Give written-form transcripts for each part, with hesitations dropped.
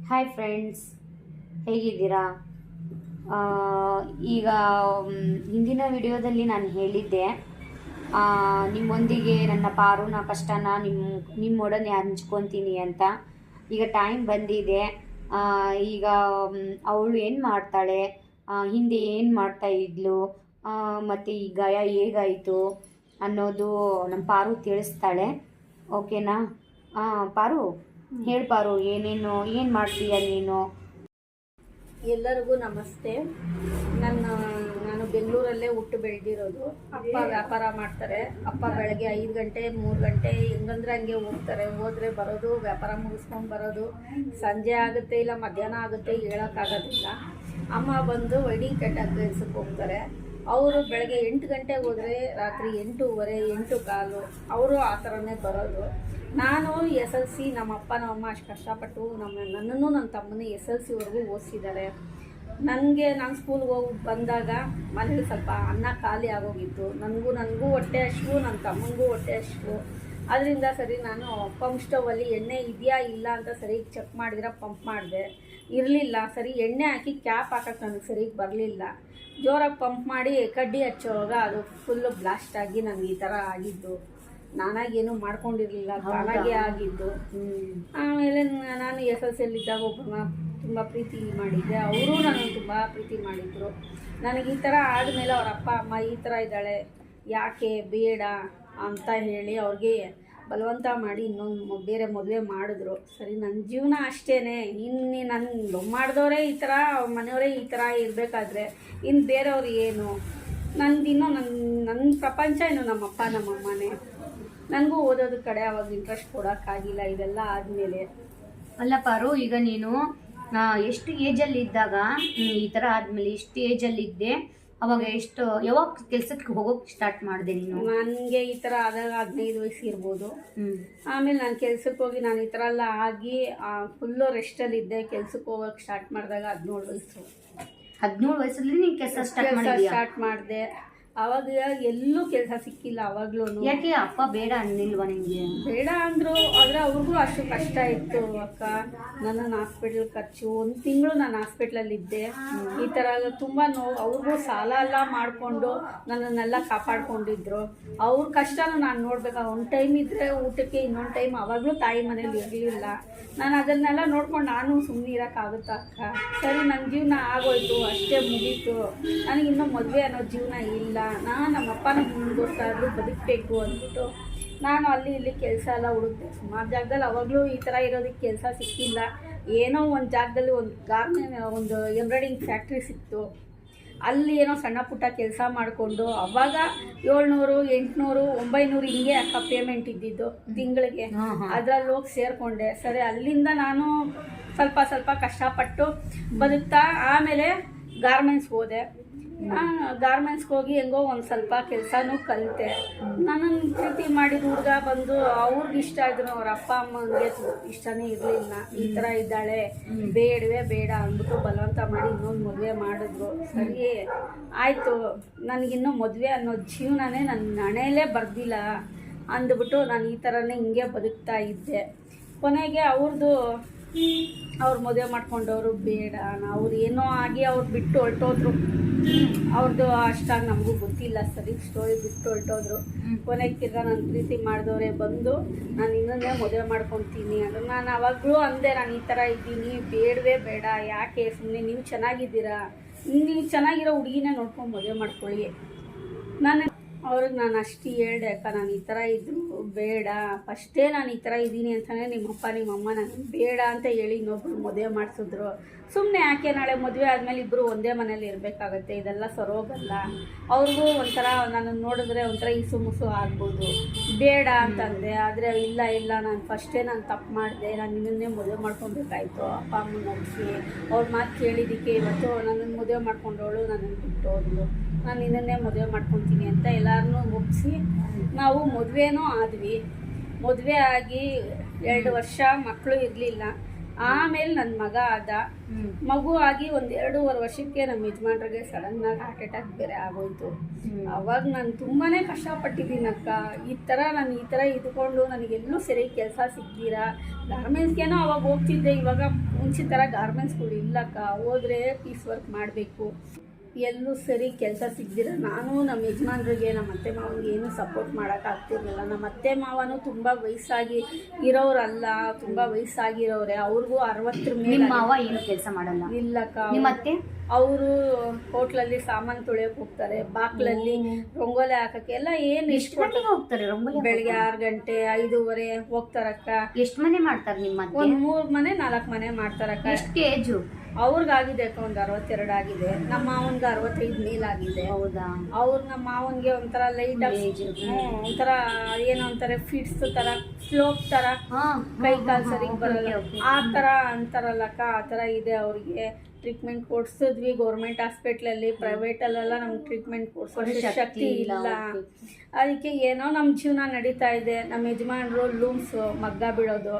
Hi friends, ಹೇಗಿದ್ದೀರಾ? ಈಗ ಹಿಂದಿನ ವಿಡಿಯೋದಲ್ಲಿ ನಾನು ಹೇಳಿದ್ದೆ ನಿಮ್ಮೊಂದಿಗೆ ನನ್ನ ಪಾರುನ ಕಷ್ಟನ ನಿಮ್ಮೊಡನೆ ಹಂಚ್ಕೊತೀನಿ ಅಂತ. ಈಗ ಟೈಮ್ ಬಂದಿದೆ. ಈಗ ಅವಳು ಏನು ಮಾಡ್ತಾಳೆ, ಹಿಂದೆ ಏನು ಮಾಡ್ತಾ ಇದ್ಲು, ಮತ್ತು ಈ ಗಾಯ ಹೇಗಾಯಿತು ಅನ್ನೋದು ನಮ್ಮ ಪಾರು ತಿಳಿಸ್ತಾಳೆ. ಓಕೆನಾ? ಪಾರು, ಹೇಳು ಪಾರು, ಏನು ಮಾಡ್ತೀಯ ನೀನು? ಎಲ್ಲರಿಗೂ ನಮಸ್ತೆ. ನಾನು ಬೆಂಗಳೂರಲ್ಲೇ ಹುಟ್ಟು ಬೆಳೆದಿರೋದು. ಅಪ್ಪ ವ್ಯಾಪಾರ ಮಾಡ್ತಾರೆ. ಅಪ್ಪ ಬೆಳಗ್ಗೆ 5 ಗಂಟೆ 3 ಗಂಟೆ ಹೆಂಗಂದ್ರೆ ಹಂಗೆ ಹೋಗ್ತಾರೆ. ಹೋದರೆ ಬರೋದು, ವ್ಯಾಪಾರ ಮುಗಿಸ್ಕೊಂಡು ಬರೋದು ಸಂಜೆ ಆಗುತ್ತೆ, ಇಲ್ಲ ಮಧ್ಯಾಹ್ನ ಆಗುತ್ತೆ, ಹೇಳೋಕ್ಕಾಗೋದಿಲ್ಲ. ಅಮ್ಮ ಬಂದು ವೆಡ್ಡಿಂಗ್ ಕಟ್ಟಾಗಿ ಕೆಲ್ಸಕ್ಕೆ ಹೋಗ್ತಾರೆ. ಅವರು ಬೆಳಗ್ಗೆ 8 ಗಂಟೆಗೆ ಹೋದರೆ ರಾತ್ರಿ 8:15 8:15 ಅವರು ಆ ಥರನೇ ಬರೋದು. ನಾನು SLC ನಮ್ಮಪ್ಪ ನಮ್ಮಮ್ಮ ಅಷ್ಟು ಕಷ್ಟಪಟ್ಟು ನನ್ನನ್ನು ನನ್ನ ತಮ್ಮನೇ SLCವರೆಗೂ ಓದಿಸಿದ್ದಾರೆ. ನಾನು ಸ್ಕೂಲ್ಗೆ ಹೋಗಿ ಬಂದಾಗ ಮನೇಲಿ ಸ್ವಲ್ಪ ಅನ್ನ ಖಾಲಿ ಆಗೋಗಿತ್ತು. ನನಗೂ ಹೊಟ್ಟೆ ಹಸಿವು, ನನ್ನ ತಮ್ಮನಿಗೂ ಹೊಟ್ಟೆ ಹಸಿವು. ಅದರಿಂದ ಸರಿ ನಾನು ಪಂಪ್ ಸ್ಟವಲ್ಲಿ ಎಣ್ಣೆ ಇದೆಯಾ ಇಲ್ಲ ಅಂತ ಸರಿಗೆ ಚೆಕ್ ಮಾಡಿದ್ರೆ ಪಂಪ್ ಮಾಡಿದೆ. ಇರಲಿಲ್ಲ. ಸರಿ ಎಣ್ಣೆ ಹಾಕಿ ಕ್ಯಾಪ್ ಹಾಕೋಕ್ಕೆ ನನಗೆ ಸರಿಗೆ ಬರಲಿಲ್ಲ. ಜೋರಾಗಿ ಪಂಪ್ ಮಾಡಿ ಕಡ್ಡಿ ಹಚ್ಚೋವಾಗ ಅದು ಫುಲ್ಲು ಬ್ಲಾಸ್ಟ್ ಆಗಿ ನನಗೆ ಈ ಥರ ಆಗಿದ್ದು. ನಾನಾಗೇನು ಮಾಡ್ಕೊಂಡಿರಲಿಲ್ಲ, ತಾನಾಗೆ ಆಗಿದ್ದು. ಆಮೇಲೆ ನಾನು SLCಯಲ್ಲಿದ್ದಾಗ ಒಬ್ಬರನ್ನ ತುಂಬ ಪ್ರೀತಿ ಮಾಡಿದ್ದೆ. ಅವರು ನನಗೆ ತುಂಬ ಪ್ರೀತಿ ಮಾಡಿದರು. ನನಗೆ ಈ ಥರ ಆದಮೇಲೆ ಅವ್ರ ಅಪ್ಪ ಅಮ್ಮ ಈ ಥರ ಇದ್ದಾಳೆ, ಯಾಕೆ ಬೇಡ ಅಂತ ಹೇಳಿ ಅವ್ರಿಗೆ ಬಲವಂತ ಮಾಡಿ ಇನ್ನೊಂದು ಬೇರೆ ಮದುವೆ ಮಾಡಿದ್ರು. ಸರಿ, ನನ್ನ ಜೀವನ ಅಷ್ಟೇ. ಇನ್ನು ನನ್ನ ಲವ್ ಮಾಡಿದವರೇ ಈ ಥರ, ಅವ್ರ ಮನೆಯವರೇ ಈ ಥರ ಇರಬೇಕಾದ್ರೆ ಇನ್ನು ಬೇರೆಯವ್ರು ಏನು? ನಂದಿನ್ನೂ ನನ್ನ ಪ್ರಪಂಚ ಏನು ನಮ್ಮಪ್ಪ ನಮ್ಮಮ್ಮನೇ. ನನಗೂ ಓದೋದ್ರ ಕಡೆ ಅವಾಗ ಇಂಟ್ರೆಸ್ಟ್ ಕೊಡೋಕ್ಕಾಗಿಲ್ಲ. ಇದೆಲ್ಲ ಆದಮೇಲೆ. ಅಲ್ಲ ಪಾರು, ಈಗ ನೀನು ಎಷ್ಟು ಏಜಲ್ಲಿ ಇದ್ದಾಗ ಈ ಥರ ಆದಮೇಲೆ ಎಷ್ಟು ಏಜಲ್ಲಿದ್ದೆ? ಅವಾಗ ಯಾವಾಗ ಕೆಲಸಕ್ಕೆ ಹೋಗೋಕ್ಕೆ ಸ್ಟಾರ್ಟ್ ಮಾಡಿದೆ ನೀನು? ನನಗೆ ಈ ಥರ ಆದಾಗ 15 ವಯಸ್ಸು ಇರ್ಬೋದು. ಆಮೇಲೆ ನಾನು ಕೆಲ್ಸಕ್ಕೆ ಹೋಗಿ ನಾನು ಈ ಥರ ಎಲ್ಲ ಆಗಿ ಫುಲ್ಲು ರೆಸ್ಟಲ್ಲಿದ್ದೆ. ಕೆಲ್ಸಕ್ಕೆ ಹೋಗೋಕ್ಕೆ ಸ್ಟಾರ್ಟ್ ಮಾಡಿದಾಗ 17 ವಯಸ್ಸು. 17 ವಯಸ್ಸಲ್ಲಿ ನೀನು ಕೆಲಸ ಸ್ಟಾರ್ಟ್ ಮಾಡಿದೆ. ಅವಾಗ ಎಲ್ಲೂ ಕೆಲಸ ಸಿಕ್ಕಿಲ್ಲ. ಅವಾಗ್ಲೂ ಯಾಕೆ ಅಪ್ಪ ಬೇಡ ಅನ್ನಿಲ್ವಾ ನಿಮಗೆ? ಬೇಡ ಅಂದರು. ಆದರೆ ಅವ್ರಿಗೂ ಅಷ್ಟು ಕಷ್ಟ ಇತ್ತು ಅಕ್ಕ. ನನ್ನನ್ನು ಹಾಸ್ಪಿಟ್ಲ್ ಖರ್ಚು 1 ತಿಂಗಳು ನಾನು ಹಾಸ್ಪಿಟ್ಲಲ್ಲಿದ್ದೆ. ಈ ಥರ ತುಂಬ ನೋವು. ಅವ್ರಿಗೂ ಸಾಲ ಎಲ್ಲ ಮಾಡಿಕೊಂಡು ನನ್ನನ್ನೆಲ್ಲ ಕಾಪಾಡ್ಕೊಂಡಿದ್ರು. ಅವ್ರ ಕಷ್ಟನೂ ನಾನು ನೋಡ್ಬೇಕಾಗ ಒಂದು ಟೈಮ್ ಇದ್ದರೆ ಊಟಕ್ಕೆ, ಇನ್ನೊಂದು ಟೈಮ್ ಅವಾಗಲೂ ತಾಯಿ ಮನೇಲಿ ಇರಲಿಲ್ಲ. ನಾನು ಅದನ್ನೆಲ್ಲ ನೋಡ್ಕೊಂಡು ನಾನು ಸುಮ್ಮನೆ ಇರೋಕ್ಕಾಗುತ್ತಾ ಅಕ್ಕ? ಸರಿ, ನನ್ನ ಜೀವನ ಆಗೋಯ್ತು, ಅಷ್ಟೇ ಮುಗೀತು. ನನಗಿನ್ನೂ ಮದುವೆ ಅನ್ನೋ ಜೀವನ ಇಲ್ಲ. ನಾನು ನಮ್ಮಪ್ಪನ ಮುಂದೋಸ್ತಾದರೂ ಬದುಕಬೇಕು ಅಂದ್ಬಿಟ್ಟು ನಾನು ಅಲ್ಲಿ ಇಲ್ಲಿ ಕೆಲಸ ಎಲ್ಲ ಹುಡುಕ್ತೆ. ಸುಮಾರು ಜಾಗದಲ್ಲಿ ಅವಾಗಲೂ ಈ ಥರ ಇರೋದಕ್ಕೆ ಕೆಲಸ ಸಿಕ್ಕಿಲ್ಲ. ಏನೋ ಒಂದು ಜಾಗದಲ್ಲಿ ಒಂದು ಎಂಬ್ರಾಯ್ಡಿಂಗ್ ಫ್ಯಾಕ್ಟ್ರಿ ಸಿಕ್ತು. ಅಲ್ಲಿ ಏನೋ ಸಣ್ಣ ಪುಟ್ಟ ಕೆಲಸ ಮಾಡಿಕೊಂಡು ಅವಾಗ 700 800 900 ಹಿಂಗೆ ಅಕ್ಕ ಪೇಮೆಂಟ್ ಇದ್ದಿದ್ದು ತಿಂಗಳಿಗೆ. ಅದರಲ್ಲಿ ಹೋಗಿ ಸೇರಿಕೊಂಡೆ. ಸರಿ, ಅಲ್ಲಿಂದ ನಾನು ಸ್ವಲ್ಪ ಕಷ್ಟಪಟ್ಟು ಬದುಕ್ತಾ ಆಮೇಲೆ ಗಾರ್ಮೆಂಟ್ಸ್ಗೆ ಹೋದೆ. ಗಾರ್ಮೆಂಟ್ಸ್ಗೆ ಹೋಗಿ ಹೆಂಗೋ ಒಂದು ಸ್ವಲ್ಪ ಕೆಲಸನೂ ಕಲಿತೆ. ನನ್ನನ್ನು ಪ್ರೀತಿ ಮಾಡಿದ ಹುಡುಗ ಬಂದು ಅವ್ರಿಗೆ ಇಷ್ಟ ಇದ್ರು. ಅವ್ರ ಅಪ್ಪ ಅಮ್ಮನಿಗೆ ಇಷ್ಟನೇ ಇರಲಿಲ್ಲ. ಈ ಥರ ಇದ್ದಾಳೆ, ಬೇಡವೇ ಬೇಡ ಅಂದ್ಬಿಟ್ಟು ಬಲವಂತ ಮಾಡಿ ಇನ್ನೊಂದು ಮದುವೆ ಮಾಡಿದ್ರು. ಸರಿ ಆಯಿತು, ನನಗಿನ್ನೂ ಮದುವೆ ಅನ್ನೋ ಜೀವನನೇ ನನ್ನ ಹಣೆಯಲ್ಲೇ ಬರ್ದಿಲ್ಲ ಅಂದ್ಬಿಟ್ಟು ನಾನು ಈ ಥರನೇ ಹಿಂಗೆ ಬದುಕ್ತಾ ಇದ್ದೆ. ಕೊನೆಗೆ ಅವ್ರು ಮದುವೆ ಮಾಡ್ಕೊಂಡವರು ಬೇಡ, ಅವ್ರು ಏನೋ ಆಗಿ ಅವ್ರು ಬಿಟ್ಟು ಹೊರಟೋದ್ರು. ಅವ್ರದ್ದು ಅಷ್ಟಾಗಿ ನಮಗೂ ಗೊತ್ತಿಲ್ಲ ಸರಿ, ಸ್ಟೋರಿ ಬಿಟ್ಟು ಹೊರಟೋದ್ರು. ಕೊನೆಗೆ ತಿರ್ಗಾ ನಾನು ಪ್ರೀತಿ ಮಾಡಿದವರೇ ಬಂದು ನಾನು ಇನ್ನೊಂದೇ ಮದುವೆ ಮಾಡ್ಕೊತೀನಿ ಅದು. ನಾನು ಆವಾಗಲೂ ಅಂದೆ, ನಾನು ಈ ಥರ ಇದ್ದೀನಿ, ಬೇಡವೇ ಬೇಡ, ಯಾಕೆ ಸುಮ್ಮನೆ ನೀವು ಚೆನ್ನಾಗಿದ್ದೀರಾ, ನೀವು ಚೆನ್ನಾಗಿರೋ ಹುಡುಗಿನೇ ನೋಡ್ಕೊಂಡು ಮದುವೆ ಮಾಡ್ಕೊಳ್ಳಿ. ಅವ್ರಿಗೆ ನಾನು ಅಷ್ಟು ಹೇಳ್ದೆ, ಅಕ್ಕ ನಾನು ಈ ಥರ ಇದ್ರು ಬೇಡ, ಫಸ್ಟೇ ನಾನು ಈ ಥರ ಇದ್ದೀನಿ ಅಂತಲೇ ನಿಮ್ಮಪ್ಪ ನಿಮ್ಮಮ್ಮ ನನಗೆ ಬೇಡ ಅಂತ ಹೇಳಿ ಇನ್ನೊಬ್ರು ಮದುವೆ ಮಾಡಿಸಿದ್ರು. ಸುಮ್ಮನೆ ಯಾಕೆ ನಾಳೆ ಮದುವೆ ಆದಮೇಲೆ ಇಬ್ಬರು ಒಂದೇ ಮನೇಲಿ ಇರಬೇಕಾಗತ್ತೆ, ಇದೆಲ್ಲ ಸರೋಗಲ್ಲ. ಅವ್ರಿಗೂ ಒಂಥರ ನನ್ನನ್ನು ನೋಡಿದ್ರೆ ಒಂಥರ ಇಸು ಮುಸು ಆಗ್ಬೋದು, ಬೇಡ ಅಂತಂದೆ. ಆದರೆ ಇಲ್ಲ ನಾನು ಫಸ್ಟೇ ನಾನು ತಪ್ಪು ಮಾಡಿದೆ, ನಾನು ಇನ್ನೊಂದೇ ಮದುವೆ ಮಾಡ್ಕೊಬೇಕಾಯ್ತು. ಅಪ್ಪ ಅಮ್ಮ ನಡೆಸಿ ಅವ್ರ ಮಾತು ಕೇಳಿದ್ದಕ್ಕೆ ಇವತ್ತು ನನ್ನನ್ನು ಮದುವೆ ಮಾಡ್ಕೊಂಡವಳು ನನ್ನನ್ನು ಬಿಟ್ಟು ಹೋದ್ಲು. ನಾನು ಇನ್ನೊಂದೇ ಮದುವೆ ಮಾಡ್ಕೊತೀನಿ ಅಂತ ಎಲ್ಲರನ್ನೂ ಒಪ್ಪಿಸಿ ನಾವು ಮದುವೆನೂ ಆದ್ವಿ. ಮದುವೆ ಆಗಿ 2 ವರ್ಷ ಮಕ್ಕಳು ಇರಲಿಲ್ಲ. ಆಮೇಲೆ ನನ್ನ ಮಗ ಆದ. ಮಗು ಆಗಿ 1-2.5 ವರ್ಷಕ್ಕೆ ನಮ್ಮ ಯಜಮಾನ್ರಿಗೆ ಸಡನ್ನಾಗಿ ಹಾರ್ಟ್ ಅಟ್ಯಾಕ್ ಬೇರೆ ಆಗೋಯ್ತು. ಅವಾಗ ನಾನು ತುಂಬಾ ಕಷ್ಟಪಟ್ಟಿದ್ದೀನಿ ಅಕ್ಕ. ಈ ಥರ ಇದ್ಕೊಂಡು ನನಗೆಲ್ಲೂ ಸರಿ ಕೆಲಸ ಸಿಗ್ತೀರಾ. ಗಾರ್ಮೆಂಟ್ಸ್ಗೇನೋ ಅವಾಗ ಹೋಗ್ತಿದ್ದೆ, ಇವಾಗ ಮುಂಚಿನ ಥರ ಗಾರ್ಮೆಂಟ್ಸ್ಗಳು ಇಲ್ಲಕ್ಕ. ಹೋದರೆ ಪೀಸ್ ವರ್ಕ್ ಮಾಡಬೇಕು, ಎಲ್ಲೂ ಸರಿ ಕೆಲಸ ಸಿಗ್ದಿರ ನಾನು ನಮ್ಮ ಯಜಮಾನ್ರಿಗೆ, ನಮ್ಮ ಅತ್ತೆ ಮಾವನಿಗೆ ಏನೂ ಸಪೋರ್ಟ್ ಮಾಡೋಕ್ಕಾಗ್ತಿರ್ಲಿಲ್ಲ. ನಮ್ಮ ಅತ್ತೆ ಮಾವನು ತುಂಬ ವಯಸ್ಸಾಗಿ ಇರೋರಲ್ಲ, ತುಂಬ ವಯಸ್ಸಾಗಿರೋರೆ. ಅವ್ರಿಗೂ 60 ಮೇಲೆ. ಮಾವ ಏನು ಕೆಲಸ ಮಾಡಲ್ಲ? ಇಲ್ಲಕ್ಕ. ನಿಮ್ಮ ಅತ್ತೆ ಅವರು ಹೋಟ್ಲಲ್ಲಿ ಸಾಮಾನು ತೊಳೆಯೋಕೆ ಹೋಗ್ತಾರೆ, ಬಾಕ್ಲಲ್ಲಿ ರಂಗೋಲಿ ಹಾಕಕ್ಕೆ ಎಲ್ಲ. ಏನು ಎಷ್ಟು ಗಂಟೆಗೆ ಹೋಗ್ತಾರೆ ರಂಗೋಲಿ? ಬೆಳಿಗ್ಗೆ 6 ಗಂಟೆ 5:30 ಹೋಗ್ತಾರಕ್ಕ. ಎಷ್ಟು ಮನೆ ಮಾಡ್ತಾರೆ ನಿಮ್ಮ ಅತ್ತೆ? 3 ಮನೆ 4 ಮನೆ ಮಾಡ್ತಾರಕ್ಕ. ಎಷ್ಟು ಏಜು ಅವ್ರಿಗಾಗಿದೆ ಅಕ್ಕ, ಒಂದು 62 ಆಗಿದೆ. ನಮ್ಮ ಮಾವನ್ಗೆ 65 ಮೇಲಾಗಿದೆ. ಹೌದಾ? ನಮ್ಮ ಮಾವನ್ಗೆ ಒಂಥರ ಲೈಟ್ ಒಂಥರ ಏನೋ ಅಂತಾರೆ ಫಿಟ್ಸ್ ತರ, ಸ್ಲೋಪ್ ತರ, ಕೈ ಕಾಲು ಸರಿಗೆ ಬರಲ್ಲ ಆ ತರ ಅಂತಾರಲ್ಲಕ್ಕ, ಆ ತರ ಇದೆ ಅವ್ರಿಗೆ. ಟ್ರೀಟ್ಮೆಂಟ್ ಕೊಡ್ಸಿದ್ವಿ ಗೌರ್ಮೆಂಟ್ ಹಾಸ್ಪಿಟ್ಲಲ್ಲಿ. ಪ್ರೈವೇಟಲ್ಲೆಲ್ಲ ನಮ್ಗೆ ಟ್ರೀಟ್ಮೆಂಟ್ ಕೊಡ್ಸೋ ಶಕ್ತಿ ಇಲ್ಲ. ಅದಕ್ಕೆ ಏನೋ ನಮ್ಮ ಜೀವನ ನಡೀತಾ ಇದೆ. ನಮ್ಮ ಯಜಮಾನ್ರು ಲೂಮ್ಸು ಮಗ್ಗ ಬಿಡೋದು,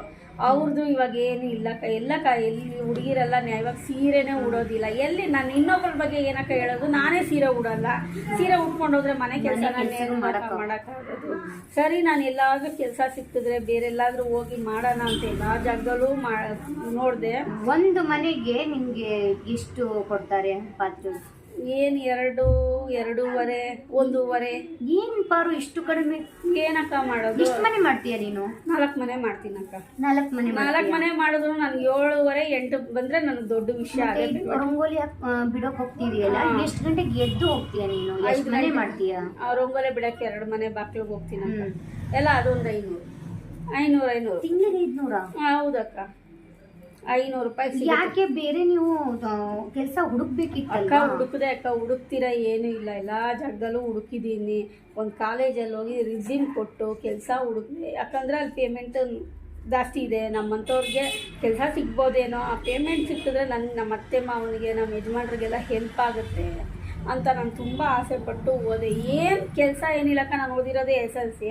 ಅವ್ರದ್ದು ಇವಾಗ ಏನು ಇಲ್ಲಕ್ಕ. ಎಲ್ಲಕ್ಕ ಎಲ್ಲಿ ಹುಡುಗಿರೆಲ್ಲ ಇವಾಗ ಸೀರೆನೇ ಉಡೋದಿಲ್ಲ. ಎಲ್ಲಿ ನಾನು ಇನ್ನೊಬ್ಬರ ಬಗ್ಗೆ ಏನಕ್ಕ ಹೇಳೋದು, ನಾನೇ ಸೀರೆ ಉಡಲ್ಲ. ಸೀರೆ ಉಟ್ಕೊಂಡು ಹೋದ್ರೆ ಮನೆ ಕೆಲಸ ಮಾಡೋಕ್ಕಾಗೋದು. ಸರಿ, ನಾನು ಎಲ್ಲಾದ್ರೂ ಕೆಲಸ ಸಿಕ್ಕಿದ್ರೆ ಬೇರೆ ಎಲ್ಲಾದ್ರೂ ಹೋಗಿ ಮಾಡೋಣ ಅಂತ ಎಲ್ಲ ಜಾಗದಲ್ಲೂ ನೋಡಿದೆ. ಒಂದು ಮನೆಗೆ ನಿಮ್ಗೆ ಎಷ್ಟು ಕೊಡ್ತಾರೆ ಪಾತ್ರೆ? ಏನು 2.5 1.5. ಏನ್ ಪಾರು ಇಷ್ಟು ಕಡಿಮೆ? ಏನಕ್ಕ ಮಾಡೋದು? ಎಷ್ಟು ಮನೆ ಮಾಡ್ತೀಯ ನೀನು? 4 ಮನೆ ಮಾಡ್ತೀನಕ್ಕ. 4 ಮನೆ ಮಾಡಿದ್ರು ನನ್ಗೆ 7:30 8 ಬಂದ್ರೆ ನನಗೆ ದೊಡ್ಡ ವಿಷಯ ಆಗುತ್ತೆ. ರಂಗೋಲಿ ಬಿಡೋಕ್ ಹೋಗ್ತಿದೀಯಲ್ಲ, ಎಷ್ಟು ಗಂಟೆಗೆ ಎದ್ದು ಹೋಗ್ತೀಯ ನೀನು? 5 ಮನೆ ಮಾಡ್ತೀಯ? ರಂಗೋಲಿ ಬಿಡಕ್ಕೆ 2 ಮನೆ ಬಾಕ್ಲಿಗೆ ಹೋಗ್ತೀನಕ್ಕ. ಎಲ್ಲ ಅದೊಂದು 500 ತಿಂಗಳಿಗೆ 500? ಹೌದಕ್ಕ, 500 ರೂಪಾಯಿ. ಯಾಕೆ ಬೇರೆ ನೀವು ಕೆಲಸ ಹುಡುಕ್ಬೇಕಿತ್ತಲ್ಲ? ಹುಡುಕದೆ ಅಕ್ಕ, ಹುಡುಕ್ತೀರಾ ಏನೂ ಇಲ್ಲ. ಎಲ್ಲ ಜಾಗದಲ್ಲೂ ಹುಡುಕಿದ್ದೀನಿ. ಒಂದು ಕಾಲೇಜಲ್ಲಿ ಹೋಗಿ ರಿಸ್ಯೂಮ್ ಕೊಟ್ಟು ಕೆಲಸ ಹುಡುಕಿದೆ. ಯಾಕಂದ್ರೆ ಅಲ್ಲಿ ಪೇಮೆಂಟ್ ಜಾಸ್ತಿ ಇದೆ. ನಮ್ಮಂಥವ್ರಿಗೆ ಕೆಲಸ ಸಿಗ್ಬೋದೇನೋ, ಆ ಪೇಮೆಂಟ್ ಸಿಕ್ಕಿದ್ರೆ ನಮ್ಮ ಅತ್ತೆ ಮಾವನಿಗೆ, ನಮ್ಮ ಯಜಮಾನ್ರಿಗೆಲ್ಲ ಹೆಲ್ಪ್ ಆಗುತ್ತೆ ಅಂತ ನಾನು ತುಂಬ ಆಸೆ ಪಟ್ಟು ಓದೆ. ಏನು ಕೆಲಸ ಏನಿಲ್ಲಕ್ಕ, ನಾನು ಓದಿರೋದೇ SLC.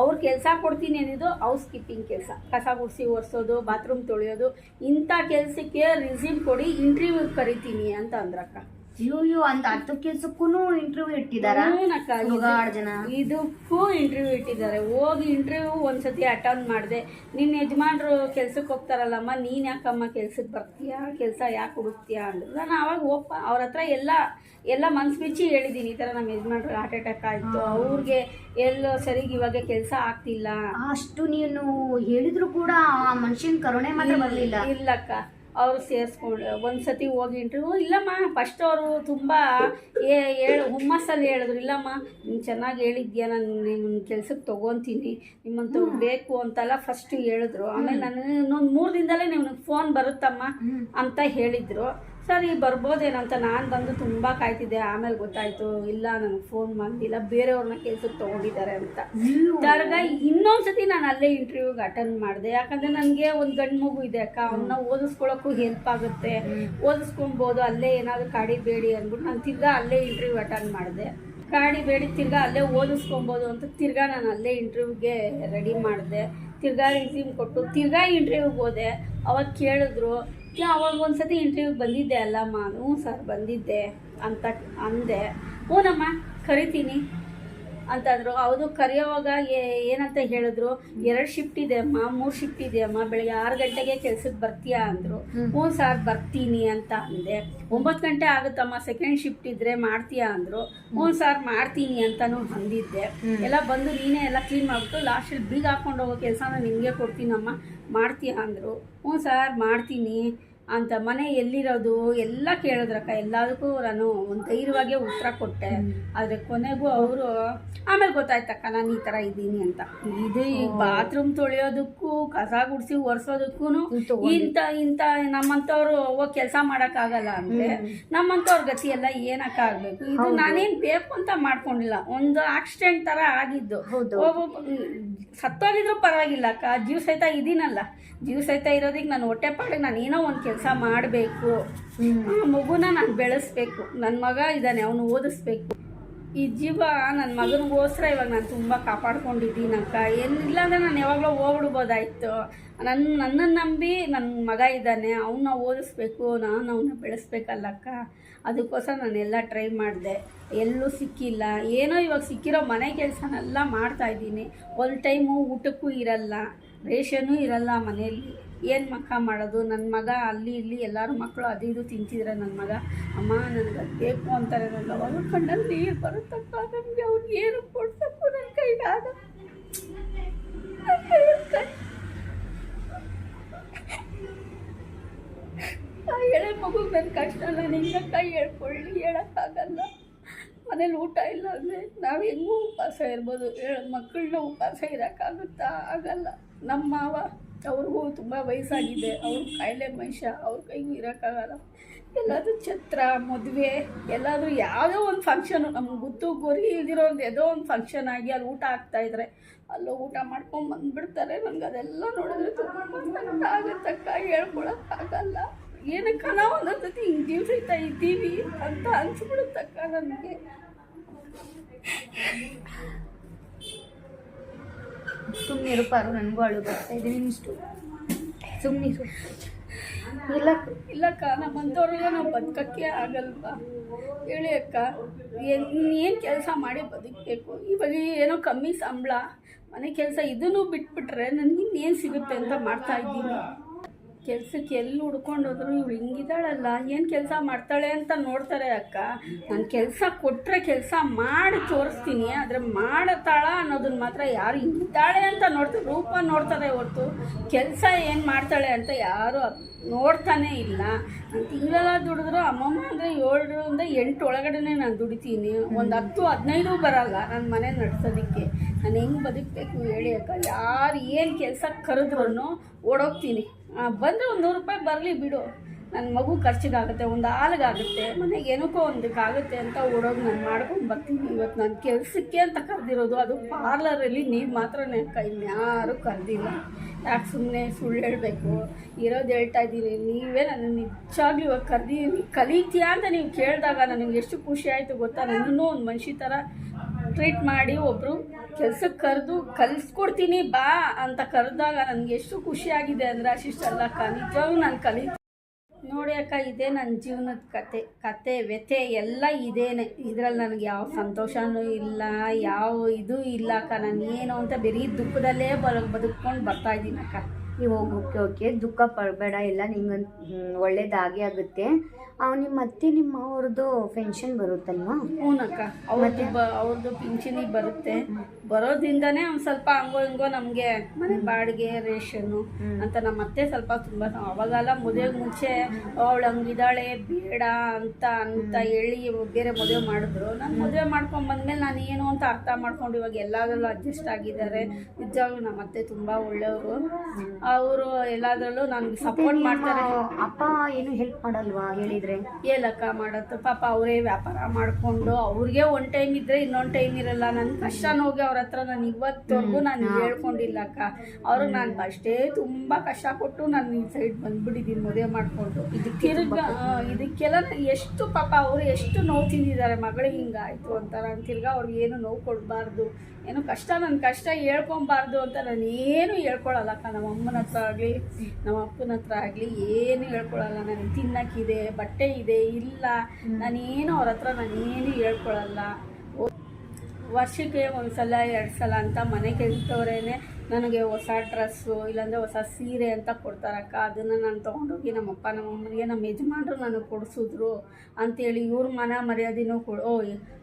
ಅವ್ರು ಕೆಲಸ ಕೊಡ್ತೀನಿ ಅಂದಿದ್ದು ಹೌಸ್ ಕೀಪಿಂಗ್ ಕೆಲಸ, ಕಸ ಗುಡಿಸಿ ಒರೆಸೋದು, ಬಾತ್ರೂಮ್ ತೊಳೆಯೋದು. ಇಂಥ ಕೆಲಸಕ್ಕೆ ರಿಸ್ಯೂಮ್ ಕೊಡಿ, ಇಂಟರ್ವ್ಯೂ ಕರಿತೀನಿ ಅಂತ ಅಂದ್ರಕ್ಕ. ಅಯ್ಯೋ, ಅಂತ 10 ಕೆಲ್ಸಕ್ಕೂ ಇಂಟರ್ವ್ಯೂ ಇಟ್ಟಿದಾರ? ಇದಕ್ಕೂ ಇಂಟರ್ವ್ಯೂ ಇಟ್ಟಿದ್ದಾರೆ. ಹೋಗಿ ಇಂಟರ್ವ್ಯೂ ಒಂದ್ಸತಿ ಅಟೆಂಡ್ ಮಾಡಿದೆ. ನಿನ್ನ ಯಜಮಾನ್ರು ಕೆಲ್ಸಕ್ಕೆ ಹೋಗ್ತಾರಲ್ಲಮ್ಮ, ನೀನು ಯಾಕಮ್ಮ ಕೆಲ್ಸಕ್ಕೆ ಬರ್ತೀಯಾ, ಕೆಲಸ ಯಾಕೆ ಹುಡುಕ್ತೀಯಾ ಅಂದರು. ನಾನು ಆವಾಗ ಅವ್ರ ಹತ್ರ ಎಲ್ಲ ಮನ್ಸು ಬಿಚ್ಚಿ ಹೇಳಿದ್ದೀನಿ, ಈ ಥರ ನಮ್ಮ ಯಜಮಾನ್ರಿಗೆ ಹಾರ್ಟ್ ಅಟ್ಯಾಕ್ ಆಯಿತು, ಅವ್ರಿಗೆ ಎಲ್ಲೋ ಸರಿಗೆ ಇವಾಗ ಕೆಲಸ ಆಗ್ತಿಲ್ಲ. ಅಷ್ಟು ನೀನು ಹೇಳಿದ್ರು ಕೂಡ ಆ ಮನುಷ್ಯನ ಕರುಣೆ ಮಾತ್ರ ಬರಲಿಲ್ಲ? ಇಲ್ಲಕ್ಕ, ಅವರು ಸೇರಿಸ್ಕೊಂಡು ಒಂದ್ಸತಿ ಹೋಗಿ ಇಂಟರ್ವ್ಯೂ. ಇಲ್ಲಮ್ಮ, ಫಸ್ಟ್ ಅವರು ತುಂಬ ಹುಮ್ಮಸ್ಸಲ್ಲಿ ಹೇಳಿದ್ರು, ಇಲ್ಲಮ್ಮ ನೀನು ಚೆನ್ನಾಗಿ ಹೇಳಿದ್ಯಾ, ನಾನು ನಿಮ್ಮ ಕೆಲ್ಸಕ್ಕೆ ತೊಗೊತೀನಿ, ನಿಮ್ಮಂಥವ್ರು ಬೇಕು ಅಂತೆಲ್ಲ ಫಸ್ಟ್ ಹೇಳಿದ್ರು. ಆಮೇಲೆ ನಾನು ಇನ್ನೊಂದು 3 ದಿನದಲ್ಲೇ ನಿಮ್ಗೆ ಫೋನ್ ಬರುತ್ತಮ್ಮ ಅಂತ ಹೇಳಿದರು. ಸರಿ ಬರ್ಬೋದೇನಂತ ನಾನು ಬಂದು ತುಂಬ ಕಾಯ್ತಿದ್ದೆ. ಆಮೇಲೆ ಗೊತ್ತಾಯಿತು, ಇಲ್ಲ ನನಗೆ ಫೋನ್ ಬಂದಿಲ್ಲ, ಬೇರೆಯವ್ರನ್ನ ಕೆಲ್ಸಕ್ಕೆ ತೊಗೊಂಡಿದ್ದಾರೆ ಅಂತ. ತರ್ಗ ಇನ್ನೊಂದ್ಸತಿ ನಾನು ಅಲ್ಲೇ ಇಂಟರ್ವ್ಯೂಗೆ ಅಟೆಂಡ್ ಮಾಡಿದೆ. ಯಾಕಂದರೆ ನನಗೆ ಒಂದು ಗಂಡು ಮಗು ಇದೆ ಅಕ್ಕ, ಅವನ್ನ ಓದಿಸ್ಕೊಳ್ಳೋಕ್ಕೂ ಹೆಲ್ಪ್ ಆಗುತ್ತೆ, ಓದಿಸ್ಕೊಬೋದು. ಅಲ್ಲೇ ಏನಾದರೂ ಕಾಡಿ ಬೇಡಿ ಅಂದ್ಬಿಟ್ಟು ನಾನು ತಿರ್ಗಾ ಅಲ್ಲೇ ಇಂಟರ್ವ್ಯೂ ಅಟೆಂಡ್ ಮಾಡಿದೆ. ಕಾಡಿ ಬೇಡಿ ತಿರ್ಗಾ ಅಲ್ಲೇ ಓದಿಸ್ಕೊಬೋದು ಅಂತ ತಿರ್ಗಾ ನಾನು ಅಲ್ಲೇ ಇಂಟರ್ವ್ಯೂಗೆ ರೆಡಿ ಮಾಡಿದೆ. ತಿರ್ಗಾ ರಿಸ್ಯೂಮ್ ಕೊಟ್ಟು ತಿರ್ಗಾ ಇಂಟರ್ವ್ಯೂಗೆ ಹೋದೆ. ಅವಾಗ ಕೇಳಿದ್ರು, ಅವಾಗ ಒಂದ್ಸತಿ ಇಂಟರ್ವ್ಯೂಗೆ ಬಂದಿದ್ದೆ ಅಲ್ಲಮ್ಮ? ಹ್ಞೂ ಸರ್ ಬಂದಿದ್ದೆ ಅಂತ ಅಂದೆ. ಹ್ಞೂನಮ್ಮ ಕರಿತೀನಿ ಅಂತಂದರು. ಹೌದು ಕರೆಯೋವಾಗ ಏನಂತ ಹೇಳಿದ್ರು, 2 ಶಿಫ್ಟ್ ಇದೆ ಅಮ್ಮ, 3 ಶಿಫ್ಟ್ ಇದೆ ಅಮ್ಮ, ಬೆಳಗ್ಗೆ 6 ಗಂಟೆಗೆ ಕೆಲ್ಸಕ್ಕೆ ಬರ್ತೀಯಾ ಅಂದರು. ಹ್ಞೂ ಸರ್ ಬರ್ತೀನಿ ಅಂತ ಅಂದೆ. 9 ಗಂಟೆ ಆಗುತ್ತಮ್ಮ, ಸೆಕೆಂಡ್ ಶಿಫ್ಟ್ ಇದ್ದರೆ ಮಾಡ್ತೀಯಾ ಅಂದರು. ಹ್ಞೂ ಸರ್ ಮಾಡ್ತೀನಿ ಅಂತಲೂ ಅಂದಿದ್ದೆ. ಎಲ್ಲ ಬಂದು ನೀನೇ ಎಲ್ಲ ಕ್ಲೀನ್ ಮಾಡಿಬಿಟ್ಟು ಲಾಸ್ಟಲ್ಲಿ ಬೀಗ ಹಾಕ್ಕೊಂಡು ಹೋಗೋ ಕೆಲಸನ ನಿನಗೆ ಕೊಡ್ತೀನಮ್ಮ, ಮಾಡ್ತೀಯಾ ಅಂದರು. ಹ್ಞೂ ಸರ್ ಮಾಡ್ತೀನಿ ಅಂತ. ಮನೆ ಎಲ್ಲಿರೋದು ಎಲ್ಲ ಕೇಳಿದ್ರಕ್ಕ. ಎಲ್ಲದಕ್ಕೂ ನಾನು ಒಂದು ಧೈರ್ಯವಾಗಿ ಉತ್ತರ ಕೊಟ್ಟೆ. ಆದರೆ ಕೊನೆಗೂ ಅವರು ಆಮೇಲೆ ಗೊತ್ತಾಯ್ತಕ್ಕ ನಾನು ಈ ಥರ ಇದ್ದೀನಿ ಅಂತ. ಇದು ಈ ಬಾತ್ರೂಮ್ ತೊಳೆಯೋದಕ್ಕೂ, ಕಸ ಗುಡಿಸಿ ಒರೆಸೋದಕ್ಕೂ ಇಂಥ ನಮ್ಮಂಥವ್ರು ಹೋಗಿ ಕೆಲಸ ಮಾಡೋಕ್ಕಾಗಲ್ಲ ಅಂದರೆ ನಮ್ಮಂಥವ್ರ ಗತಿ ಎಲ್ಲ ಏನಕ್ಕ ಆಗಬೇಕು? ಇದು ನಾನೇನು ಬೇಕು ಅಂತ ಮಾಡ್ಕೊಂಡಿಲ್ಲ, ಒಂದು ಆಕ್ಸಿಡೆಂಟ್ ಥರ ಆಗಿದ್ದು. ಸತ್ತೋಗಿದ್ರು ಪರವಾಗಿಲ್ಲ ಅಕ್ಕ, ಜೀವ ಸಹಿತ ಇದೀನಲ್ಲ, ಜೀವ ಸಹಿತ ಇರೋದಕ್ಕೆ ನಾನು ಹೊಟ್ಟೆ ಪಾಡಿಗೆ ನಾನು ಏನೋ ಒಂದು ಕೆಲಸ ಮಾಡಬೇಕು, ಆ ಮಗುನ ನಾನು ಬೆಳೆಸ್ಬೇಕು, ನನ್ನ ಮಗ ಇದ್ದಾನೆ ಅವನು ಓದಿಸ್ಬೇಕು. ಈ ಜೀವ ನನ್ನ ಮಗನಿಗೋಸ್ಕರ ಇವಾಗ ನಾನು ತುಂಬ ಕಾಪಾಡ್ಕೊಂಡಿದ್ದೀನಕ್ಕ. ಏನಿಲ್ಲ ಅಂದರೆ ನಾನು ಯಾವಾಗಲೂ ಹೋಗ್ಬಿಡ್ಬೋದಾಯ್ತು. ನನ್ನನ್ನು ನಂಬಿ ನನ್ನ ಮಗ ಇದ್ದಾನೆ, ಅವನ್ನ ಓದಿಸ್ಬೇಕು, ನಾನು ಅವನ್ನ ಬೆಳೆಸ್ಬೇಕಲ್ಲಕ್ಕ. ಅದಕ್ಕೋಸ್ಕರ ನಾನೆಲ್ಲ ಟ್ರೈ ಮಾಡಿದೆ, ಎಲ್ಲೂ ಸಿಕ್ಕಿಲ್ಲ. ಏನೋ ಇವಾಗ ಸಿಕ್ಕಿರೋ ಮನೆ ಕೆಲಸನೆಲ್ಲ ಮಾಡ್ತಾಯಿದ್ದೀನಿ. ಒಂದು ಟೈಮು ಊಟಕ್ಕೂ ಇರಲ್ಲ, ರೇಷನೂ ಇರಲ್ಲ ಮನೆಯಲ್ಲಿ. ಏನು ಮಕ್ಕ ಮಾಡೋದು? ನನ್ನ ಮಗ ಅಲ್ಲಿ ಇಲ್ಲಿ ಎಲ್ಲರೂ ಮಕ್ಕಳು ಅದು ಇದು ತಿಂತಿದ್ರೆ ನನ್ನ ಮಗ ಅಮ್ಮ ನನಗೆ ಅದು ಬೇಕು ಅಂತಾರೆ. ನನಗೆ ಅವಾಗ ಕಣ್ಣಲ್ಲಿ ನೀರು ಬರುತ್ತಕ್ಕ. ನಮಗೆ ಅವ್ರಿಗೆ ಏನು ಕೊಡ್ಸಕ್ಕೂ ನನ್ನ ಕೈಗಾಗ ಆ ಎಳೆ ಮಗು ನನ್ನ ಕಷ್ಟ ನಾನು ಹಿಂಗೆ ಕೈ ಹೇಳ್ಕೊಳ್ಳಿ ಹೇಳೋಕ್ಕಾಗಲ್ಲ. ಮನೇಲಿ ಊಟ ಇಲ್ಲ ಅಂದರೆ ನಾವು ಹೆಂಗೂ ಉಪವಾಸ ಇರ್ಬೋದು, ಮಕ್ಕಳನ್ನ ಉಪವಾಸ ಇರೋಕ್ಕಾಗುತ್ತಾ? ಆಗಲ್ಲ. ನಮ್ಮ ಮಾವ ಅವ್ರಿಗೂ ತುಂಬ ವಯಸ್ಸಾಗಿದೆ, ಅವ್ರ ಕಾಯಿಲೆ ಮನುಷ್ಯ, ಅವ್ರ ಕೈಗೂ ಇರೋಕ್ಕಾಗಲ್ಲ. ಎಲ್ಲಾದರೂ ಛತ್ರ, ಮದುವೆ, ಎಲ್ಲಾದರೂ ಯಾವುದೋ ಒಂದು ಫಂಕ್ಷನು ನಮ್ಗೆ ಗೊತ್ತು ಗೊರಿ ಇಲ್ದಿರೋದು ಯಾವುದೋ ಒಂದು ಫಂಕ್ಷನ್ ಆಗಿ ಅಲ್ಲಿ ಊಟ ಆಗ್ತಾಯಿದ್ರೆ ಅಲ್ಲೂ ಊಟ ಮಾಡ್ಕೊಂಡು ಬಂದುಬಿಡ್ತಾರೆ. ನನಗೆ ಅದೆಲ್ಲ ನೋಡಿದ್ರೆ ತುಂಬ ಆಗುತ್ತಕ್ಕ, ಹೇಳ್ಕೊಳಕ್ಕಾಗಲ್ಲ. ಏನಕ್ಕ ನಾವು ಒಂದೊಂದ್ಸತಿ ಹಿಂಗೆ ಜೀವಿಸ್ತಾ ಇದ್ದೀವಿ ಅಂತ ಅನ್ಸ್ಬಿಡುತ್ತಕ್ಕ ನನಗೆ. ಸುಮ್ಮನಿರು ಪಾರು, ನನಗೂ ಅಳು ಬರ್ತಾ ಇದೆ. ನಿನ್ನಿಷ್ಟು ಸುಮ್ಮನಿರು. ಇಲ್ಲಕ್ಕ, ನಮ್ಮಂಥವ್ರಿಗೆ ನಾವು ಬದುಕಕ್ಕೆ ಆಗಲ್ವಾ ಹೇಳಿ ಅಕ್ಕ? ಏನು ಕೆಲಸ ಮಾಡಿ ಬದುಕಬೇಕು? ಇವಾಗ ಏನೋ ಕಮ್ಮಿ ಸಂಬಳ, ಮನೆ ಕೆಲಸ ಇದನ್ನು ಬಿಟ್ಬಿಟ್ರೆ ನನಗಿನ್ನೇನು ಸಿಗುತ್ತೆ ಅಂತ ಮಾಡ್ತಾಯಿದ್ದೀನಿ. ಕೆಲಸಕ್ಕೆ ಎಲ್ಲಿ ಹುಡ್ಕೊಂಡೋದ್ರು ಇವಳು ಹಿಂಗಿದ್ದಾಳಲ್ಲ, ಏನು ಕೆಲಸ ಮಾಡ್ತಾಳೆ ಅಂತ ನೋಡ್ತಾರೆ ಅಕ್ಕ. ನಾನು ಕೆಲಸ ಕೊಟ್ಟರೆ ಕೆಲಸ ಮಾಡಿ ತೋರಿಸ್ತೀನಿ, ಆದರೆ ಮಾಡತಾಳ ಅನ್ನೋದನ್ನ ಮಾತ್ರ ಯಾರು ಹಿಂಗಿದ್ದಾಳೆ ಅಂತ ನೋಡ್ತಾರೆ, ರೂಪ ನೋಡ್ತಾರೆ ಹೊರತು ಕೆಲಸ ಏನು ಮಾಡ್ತಾಳೆ ಅಂತ ಯಾರು ನೋಡ್ತಾನೇ ಇಲ್ಲ. ನಾನು ತಿಂಗಳೆಲ್ಲ ದುಡಿದ್ರು ಅಮ್ಮಮ್ಮ ಅಂದರೆ 7ರಿಂದ 8 ಒಳಗಡೆ ನಾನು ದುಡಿತೀನಿ. ಒಂದು 10-15 ಬರಲ್ಲ ನನ್ನ ಮನೆ ನಡೆಸೋದಕ್ಕೆ. ನಾನು ಹೆಂಗೆ ಬದುಕಬೇಕು ಹೇಳಿ ಅಕ್ಕ? ಯಾರು ಏನು ಕೆಲಸ ಕರೆದ್ರೂ ಓಡೋಗ್ತೀನಿ. ಬಂದರೆ ಒಂದು 100 ರೂಪಾಯಿ ಬರಲಿ ಬಿಡು, ನನ್ನ ಮಗು ಖರ್ಚಿಗಾಗುತ್ತೆ, ಒಂದು ಹಾಲಿಗಾಗುತ್ತೆ, ಮನೆಗೆ ಏನಕ್ಕೋ ಒಂದಕ್ಕಾಗುತ್ತೆ ಅಂತ ಓಡೋಗಿ ನಾನು ಮಾಡ್ಕೊಂಡು ಬರ್ತೀನಿ. ಇವತ್ತು ನಾನು ಕೆಲಸಕ್ಕೆ ಅಂತ ಕರೆದಿರೋದು, ಅದು ಪಾರ್ಲರಲ್ಲಿ ನೀವು ಮಾತ್ರನೇ ಅಕ್ಕ, ಇನ್ಯಾರೂ ಕರೆದಿಲ್ಲ. ಯಾಕೆ ಸುಮ್ಮನೆ ಸುಳ್ಳು ಹೇಳಬೇಕು? ಇರೋದು ಹೇಳ್ತಾ ಇದ್ದೀನಿ. ನೀವೇ ನನ್ನ ನಿಜವಾಗ್ಲೂ ಇವಾಗ ಕರೆದಿದ್ದೀನಿ, ಕಲಿತೀಯಾ ಅಂತ ನೀವು ಕೇಳಿದಾಗ ನನಗೆ ಎಷ್ಟು ಖುಷಿ ಆಯಿತು ಗೊತ್ತಾ? ನನ್ನೂ ಒಂದು ಮನುಷ್ಯ ಥರ ಟ್ರೀಟ್ ಮಾಡಿ ಒಬ್ಬರು ಕೆಲ್ಸಕ್ಕೆ ಕರೆದು ಕಲಿಸ್ಕೊಡ್ತೀನಿ ಬಾ ಅಂತ ಕರೆದಾಗ ನನಗೆ ಎಷ್ಟು ಖುಷಿಯಾಗಿದೆ ಅಂದರೆ ಅಷ್ಟಿಷ್ಟಲ್ಲಕ್ಕ. ನಿಜವಾಗ್ಲೂ ನಾನು ನೋಡಿ ಅಕ್ಕ, ಇದೇ ನನ್ನ ಜೀವನದ ಕತೆ ವ್ಯಥೆ ಎಲ್ಲ ಇದೇನೆ. ಇದರಲ್ಲಿ ನನಗೆ ಯಾವ ಸಂತೋಷವೂ ಇಲ್ಲ, ಯಾವ ಇದು ಇಲ್ಲ ಅಕ್ಕ. ನಾನು ಏನು ಅಂತ ಬರೀ ದುಃಖದಲ್ಲೇ ಬದುಕ್ಕೊಂಡು ಬರ್ತಾಯಿದ್ದೀನಿ ಅಕ್ಕ. ನೀವು ಓಕೆ ದುಃಖ ಪಡಬೇಡ, ಎಲ್ಲ ನಿಂಗೆ ಒಳ್ಳೇದಾಗೇ ಆಗುತ್ತೆ. ನಿಮ್ಮ ಅತ್ತೆ ನಿಮ್ಮ ಅವ್ರದ್ದು ಪೆನ್ಷನ್ ಬರುತ್ತಲ್ವಾ? ಹ್ಞೂನಕ್ಕ, ಅವ್ರದ್ದು ಪಿಂಚಣಿ ಬರುತ್ತೆ. ಬರೋದ್ರಿಂದನೇ ಒಂದು ಸ್ವಲ್ಪ ಹಂಗೋ ಹಿಂಗೋ ನಮಗೆ ಮನೆ ಬಾಡಿಗೆ ರೇಷನ್ನು ಅಂತ. ನಮ್ಮ ಅತ್ತೆ ಸ್ವಲ್ಪ ತುಂಬ ಅವಾಗೆಲ್ಲ ಮದುವೆಗೆ ಮುಂಚೆ ಅವಳು ಹಂಗಿದ್ದಾಳೆ ಬೇಡ ಅಂತ ಹೇಳಿ ಬೇರೆ ಮದುವೆ ಮಾಡಿದ್ರು. ನಾನು ಮದುವೆ ಮಾಡ್ಕೊಂಡು ಬಂದಮೇಲೆ ನಾನು ಏನು ಅಂತ ಅರ್ಥ ಮಾಡ್ಕೊಂಡು ಇವಾಗ ಎಲ್ಲದರಲ್ಲೂ ಅಡ್ಜಸ್ಟ್ ಆಗಿದ್ದಾರೆ. ನಿಜವಾಗ್ಲೂ ನಮ್ಮ ಅತ್ತೆ ತುಂಬ ಒಳ್ಳೆಯವರು. ಅವರು ಎಲ್ಲದರಲ್ಲೂ ನನಗೆ ಸಪೋರ್ಟ್ ಮಾಡ್ತಾರೆ. ಅಪ್ಪ ಏನು ಹೆಲ್ಪ್ ಮಾಡಲ್ವಾ ಹೇಳಿದ್ರೆ? ಏಲಕ್ಕ ಮಾಡತ್ತೆ ಪಾಪ, ಅವರೇ ವ್ಯಾಪಾರ ಮಾಡಿಕೊಂಡು ಅವ್ರಿಗೆ ಒಂದು ಟೈಮ್ ಇದ್ದರೆ ಇನ್ನೊಂದು ಟೈಮ್ ಇರಲ್ಲ. ನನ್ನ ಕಷ್ಟ ನೋಗಿ ಅವ್ರ ಹತ್ರ ನಾನು ಇವತ್ತವರೆಗೂ ನಾನು ಹೇಳ್ಕೊಂಡಿಲ್ಲಕ್ಕ. ಅವ್ರಿಗೆ ನಾನು ಅಷ್ಟೇ ತುಂಬ ಕಷ್ಟ ಕೊಟ್ಟು ನಾನು ಈ ಸೈಡ್ ಬಂದ್ಬಿಟ್ಟಿದ್ದೀನಿ ಮದುವೆ ಮಾಡಿಕೊಂಡು. ಇದಕ್ಕೆಲ್ಲ ಎಷ್ಟು ಪಾಪ ಅವರು ಎಷ್ಟು ನೋವು ತಿಂದಿದ್ದಾರೆ, ಮಗಳಿಗೆ ಹಿಂಗಾಯಿತು ಅಂತಾರೆ. ತಿರ್ಗಾ ಅವ್ರಿಗೆ ಏನು ನೋವು ಕೊಡಬಾರ್ದು, ಏನು ಕಷ್ಟ ನನ್ನ ಕಷ್ಟ ಹೇಳ್ಕೊಬಾರ್ದು ಅಂತ ನಾನು ಏನು ಹೇಳ್ಕೊಳಲ್ಲಕ್ಕ. ನಮ್ಮ ಅಮ್ಮನ ಹತ್ರ ಆಗಲಿ ನಮ್ಮ ಅಪ್ಪನ ಹತ್ರ ಆಗಲಿ ಏನು ಹೇಳ್ಕೊಳಲ್ಲ. ನನಗೆ ತಿನ್ನಕ್ಕಿದೆ, ಬಟ್ಟೆ ಇದೆ, ಇಲ್ಲ, ನಾನೇನು ಅವ್ರ ಹತ್ರ ನಾನೇನು ಹೇಳ್ಕೊಳಲ್ಲ. ವರ್ಷಕ್ಕೆ 1 ಸಲ 2 ಸಲ ಅಂತ ಮನೆ ಕೆಲಸದವರೇನೆ ನನಗೆ ಹೊಸ ಡ್ರೆಸ್ಸು ಇಲ್ಲಾಂದರೆ ಹೊಸ ಸೀರೆ ಅಂತ ಕೊಡ್ತಾರಕ್ಕ. ಅದನ್ನು ನಾನು ತೊಗೊಂಡೋಗಿ ನಮ್ಮಪ್ಪ ನಮ್ಮಮ್ಮನಿಗೆ ನಮ್ಮ ಯಜಮಾನ್ರು ನನಗೆ ಕೊಡಿಸಿದ್ರು ಅಂಥೇಳಿ ಇವ್ರ ಮರ್ಯಾದೆನೂ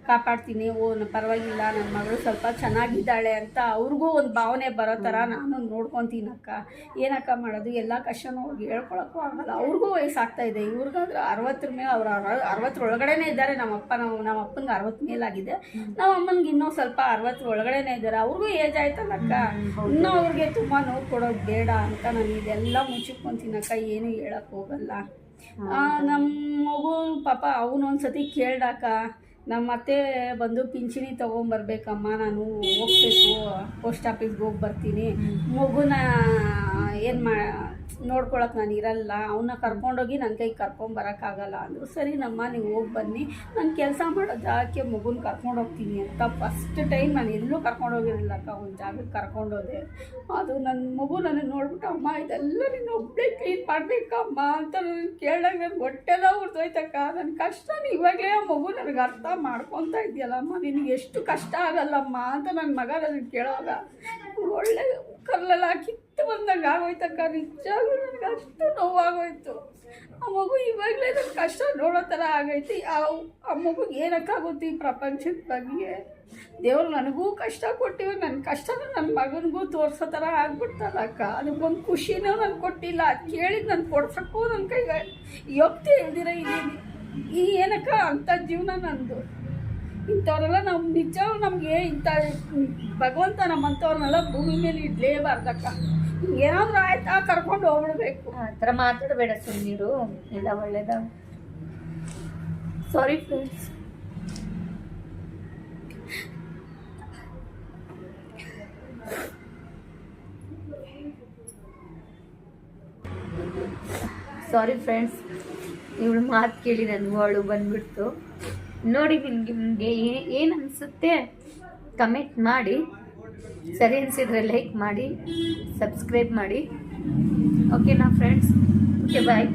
ಕಾಪಾಡ್ತೀನಿ. ಪರವಾಗಿಲ್ಲ, ನನ್ನ ಮಗಳು ಸ್ವಲ್ಪ ಚೆನ್ನಾಗಿದ್ದಾಳೆ ಅಂತ ಅವ್ರಿಗೂ ಒಂದು ಭಾವನೆ ಬರೋ ಥರ ನಾನು ನೋಡ್ಕೊತೀನಕ್ಕ. ಏನಕ್ಕ ಮಾಡೋದು, ಎಲ್ಲ ಕಷ್ಟನೂ ಅವ್ರಿಗೆ ಹೇಳ್ಕೊಳಕ್ಕೂ ಆಗಲ್ಲ. ಅವ್ರಿಗೂ ವಯಸ್ಸಾಗ್ತಾಯಿದೆ. ಇವ್ರಿಗಾದ್ರೆ 60 ಮೇಲೆ, ಅವ್ರು 60 ಒಳಗಡೆನೇ ಇದ್ದಾರೆ. ನಮ್ಮ ಅಪ್ಪನಿಗೆ 60 ಮೇಲಾಗಿದೆ, ನಮ್ಮ ಅಮ್ಮನಿಗೆ ಇನ್ನೂ ಸ್ವಲ್ಪ 60 ಒಳಗಡೆನೇ ಇದ್ದಾರೆ. ಅವ್ರಿಗೂ ಏಜ್ ಆಯ್ತಲ್ಲಕ್ಕ, ಇನ್ನೂ ಅವ್ರಿಗೆ ತುಂಬ ನೋವು ಕೊಡೋದು ಬೇಡ ಅಂತ ನಾನು ಇದೆಲ್ಲ ಮುಚ್ಚಿಕೊಂತೀನಕ್ಕ, ಏನು ಹೇಳಕ್ಕೆ ಹೋಗಲ್ಲ. ನಮ್ಮ ಮಗು ಪಾಪ ಅವನೊಂದ್ಸತಿ ಕೇಳ್ದಾಕ, ನಮ್ಮ ಅತ್ತೆ ಬಂದು ಪಿಂಚಣಿ ತೊಗೊಂಬರ್ಬೇಕಮ್ಮ, ನಾನು ಹೋಗ್ಬೇಕು, ಪೋಸ್ಟ್ ಆಫೀಸ್ಗೆ ಹೋಗಿ ಬರ್ತೀನಿ, ಮಗುನ ನೋಡ್ಕೊಳಕ್ಕೆ ನಾನು ಇರಲ್ಲ, ಅವನ್ನ ಕರ್ಕೊಂಡೋಗಿ ನನ್ನ ಕೈಗೆ ಕರ್ಕೊಂಬರೋಕ್ಕಾಗಲ್ಲ ಅಂದರು. ಸರಿ ನಮ್ಮ ನೀವು ಹೋಗಿ ಬನ್ನಿ, ನಾನು ಕೆಲಸ ಮಾಡೋ ಜಾಗಕ್ಕೆ ಮಗುನ ಕರ್ಕೊಂಡೋಗ್ತೀನಿ ಅಂತ ಫಸ್ಟ್ ಟೈಮ್ ನಾನು ಎಲ್ಲೂ ಕರ್ಕೊಂಡೋಗಿರಲಿಲ್ಲ ಅಕ್ಕ. ಒಂದು ಜಾಗಕ್ಕೆ ಕರ್ಕೊಂಡೋದೆ. ಅದು ನನ್ನ ಮಗು ನನಗೆ ನೋಡ್ಬಿಟ್ಟು ಅಮ್ಮ ಇದೆಲ್ಲ ನೀನು ಒಬ್ಬಳೇ ಕ್ಲೀನ್ ಮಾಡಬೇಕಮ್ಮ ಅಂತ ನನಗೆ ಕೇಳಿದಾಗ ನನಗೆ ಹೊಟ್ಟೆಲ್ಲ ಉರ್ದೋಯ್ತಕ್ಕ. ನನ್ನ ಕಷ್ಟ ಇವಾಗಲೇ ಆ ಮಗು ನನಗೆ ಅರ್ಥ ಮಾಡ್ಕೊತಾ ಇದೆಯಲ್ಲಮ್ಮ, ನಿನಗೆ ಎಷ್ಟು ಕಷ್ಟ ಆಗಲ್ಲಮ್ಮ ಅಂತ ನನ್ನ ಮಗ ನನಗೆ ಕೇಳೋವಾಗ ಒಳ್ಳೆ ಕಲ್ಲೆಲ್ಲ ಕಿತ್ತು ಬಂದಂಗೆ ಆಗೋಯ್ತಕ್ಕ. ನಿಜವಾಗ್ಲೂ ನನಗೆ ಅಷ್ಟು ನೋವಾಗೋಯ್ತು. ಆ ಮಗು ಇವಾಗಲೇ ನನ್ನ ಕಷ್ಟ ನೋಡೋ ಥರ ಆಗೈತಿ. ಆ ಮಗುಗೆ ಏನಕ್ಕಾಗುತ್ತೆ ಈ ಪ್ರಪಂಚದ ಬಗ್ಗೆ? ದೇವ್ರು ನನಗೂ ಕಷ್ಟ ಕೊಟ್ಟಿವೆ, ನನ್ನ ಕಷ್ಟನ ನನ್ನ ಮಗನಿಗೂ ತೋರಿಸೋ ಥರ ಆಗ್ಬಿಡ್ತಲ್ಲ ಅಕ್ಕ. ಅದಕ್ಕೊಂದು ಖುಷಿನೂ ನನಗೆ ಕೊಟ್ಟಿಲ್ಲ. ಅದು ಕೇಳಿದ್ದು ನಾನು ಕೊಡ್ಸೋಕ್ಕೂ ನನ್ನ ಕೈಗೆ ಯೋಗ್ಯತೆ ಇಲ್ದಿರ ಇದ್ದೀನಿ. ಈ ಏನಕ್ಕ ಅಂಥ ಜೀವನ ನಂದು. ಇಂಥವ್ರೆಲ್ಲ ನಮ್ಮ ನಿಜ ನಮಗೆ ಇಂಥ ಭಗವಂತ ನಮ್ಮಂಥವ್ರನ್ನೆಲ್ಲ ಭೂಮಿ ಮೇಲೆ ಇಡಲೇಬಾರ್ದಕ್ಕ. ಏನಾದರೂ ಆಯ್ತಾ ಕರ್ಕೊಂಡು ಹೋಗ್ಬಿಡ್ಬೇಕು. ಆ ಥರ ಮಾತಾಡಬೇಡ ಸುಮ್ಮನಿರು, ಎಲ್ಲ ಒಳ್ಳೇದ. Sorry friends. ಸಾರಿ ಫ್ರೆಂಡ್ಸ್, ಇವಳು ಮಾತು ಕೇಳಿ ನನಗೂ ಅವಳು ಬಂದ್ಬಿಡ್ತು. ನೋಡಿ ನಿಮಗೆ ಏನು ಅನಿಸುತ್ತೆ ಕಮೆಂಟ್ ಮಾಡಿ. ಸರಿ ಅನಿಸಿದ್ರೆ ಲೈಕ್ ಮಾಡಿ, ಸಬ್ಸ್ಕ್ರೈಬ್ ಮಾಡಿ. ಓಕೆನಾ ಫ್ರೆಂಡ್ಸ್? Okay bye.